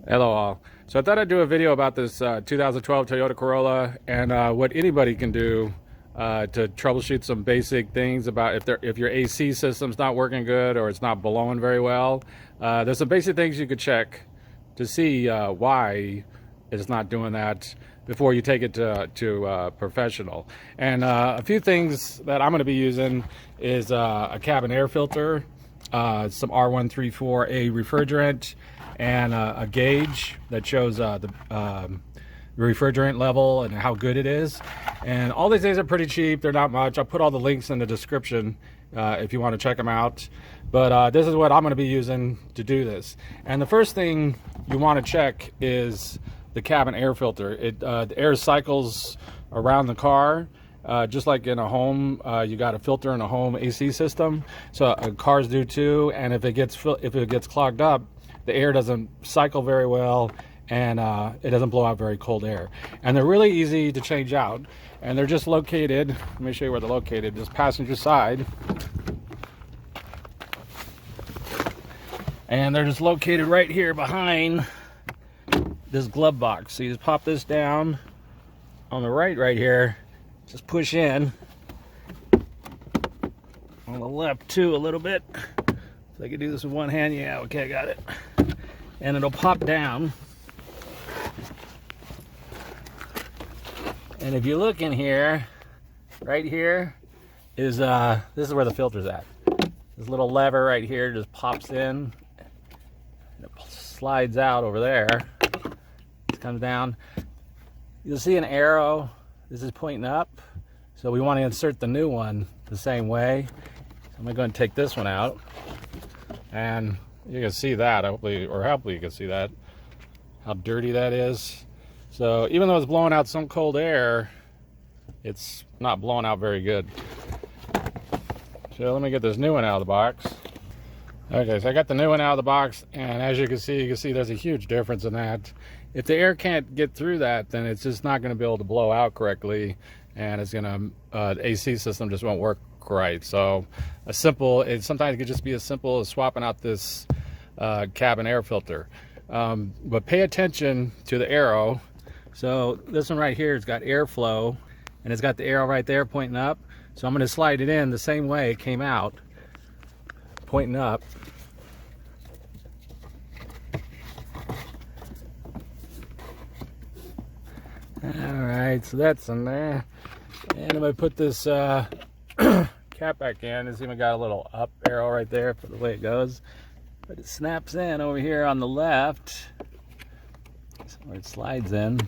Hello all. So I thought I'd do a video about this 2012 Toyota Corolla and what anybody can do to troubleshoot some basic things about if your AC system's not working good or it's not blowing very well. There's some basic things you could check to see why it's not doing that before you take it to a professional. And a few things that I'm going to be using is a cabin air filter, some R134A refrigerant, and a gauge that shows the refrigerant level and how good it is. And all these things are pretty cheap. They're not much. I'll put all the links in the description if you want to check them out. But this is what I'm going to be using to do this. And the first thing you want to check is the cabin air filter. The air cycles around the car. Just like in a home, you got a filter in a home AC system. So cars do too. And if it gets clogged up, the air doesn't cycle very well, and it doesn't blow out very cold air. And they're really easy to change out. And they're just located, let me show you where they're located, just passenger side. And they're just located right here behind this glove box. So you just pop this down on the right here, just push in. On the left too, a little bit. So I can do this with one hand. Yeah, okay, I got it. And it'll pop down. And if you look in here, right here is this is where the filter's at. This little lever right here just pops in, and it slides out over there. It comes down. You'll see an arrow. This is pointing up. So we want to insert the new one the same way. So I'm going to go and take this one out. And you can see that, hopefully you can see that, how dirty that is. So even though it's blowing out some cold air, it's not blowing out very good. So let me get this new one out of the box. Okay, so I got the new one out of the box, and as you can see there's a huge difference in that. If the air can't get through that, then it's just not going to be able to blow out correctly, and it's going to, the AC system just won't work right. So sometimes it could just be as simple as swapping out this cabin air filter. But pay attention to the arrow. So this one right here has got airflow, and it's got the arrow right there pointing up. So I'm going to slide it in the same way it came out, pointing up. Alright, so that's in there. And I'm going to put this cap back in. It's even got a little up arrow right there for the way it goes. But it snaps in over here on the left. So where it slides in.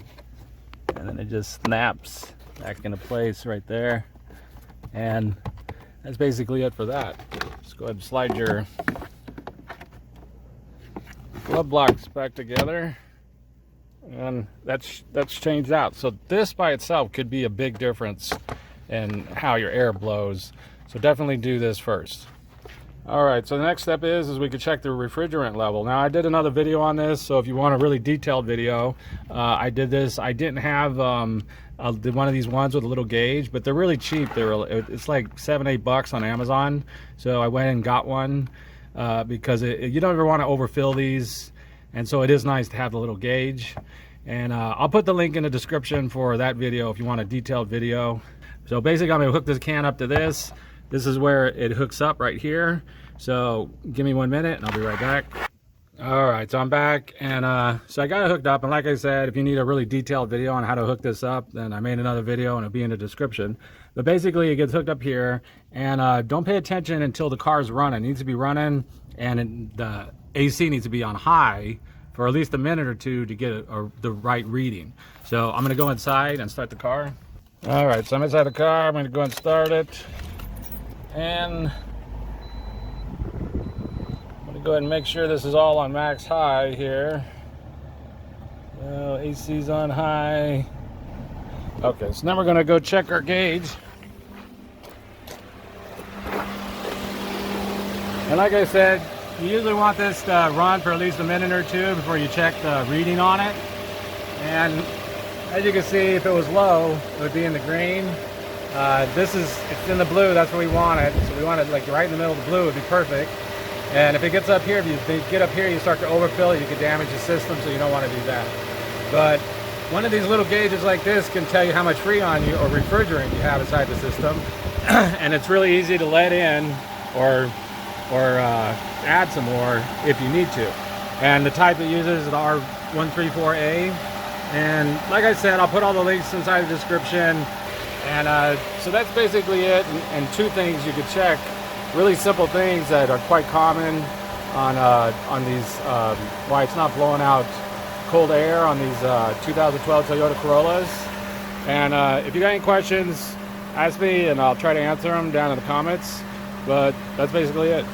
And then it just snaps back into place right there. And that's basically it for that. Just go ahead and slide your glove blocks back together. And that's changed out. So this by itself could be a big difference in how your air blows. So definitely do this first. All right, so the next step is we could check the refrigerant level. Now I did another video on this, so if you want a really detailed video, I did this. I didn't have one of these ones with a little gauge, but they're really cheap. It's like $7-8 on Amazon. So I went and got one because you don't ever want to overfill these, and so it is nice to have the little gauge. And I'll put the link in the description for that video if you want a detailed video. So basically I'm going to hook this can up to this. This is where it hooks up right here. So give me 1 minute and I'll be right back. All right, so I'm back, and so I got it hooked up. And like I said, if you need a really detailed video on how to hook this up, then I made another video and it'll be in the description. But basically it gets hooked up here, and don't pay attention until the car's running. It needs to be running, and the AC needs to be on high for at least a minute or two to get the right reading. So I'm gonna go inside and start the car. All right, so I'm inside the car. I'm gonna go and start it. And I'm going to go ahead and make sure this is all on max high here. So AC's on high. Okay, so now we're going to go check our gauge. And like I said, you usually want this to run for at least a minute or two before you check the reading on it. And as you can see, if it was low, it would be in the green. It's in the blue, that's what we want it. So we want it like right in the middle of the blue would be perfect. And if it gets up here, if you get up here, you start to overfill, you could damage the system, so you don't want to do that. But one of these little gauges like this can tell you how much Freon or refrigerant you have inside the system. And it's really easy to let in or add some more if you need to. And the type it uses is the R134A. And like I said, I'll put all the links inside the description. And so that's basically it. And two things you could check, really simple things that are quite common on these, why it's not blowing out cold air on these 2012 Toyota Corollas. And if you got any questions, ask me and I'll try to answer them down in the comments. But that's basically it.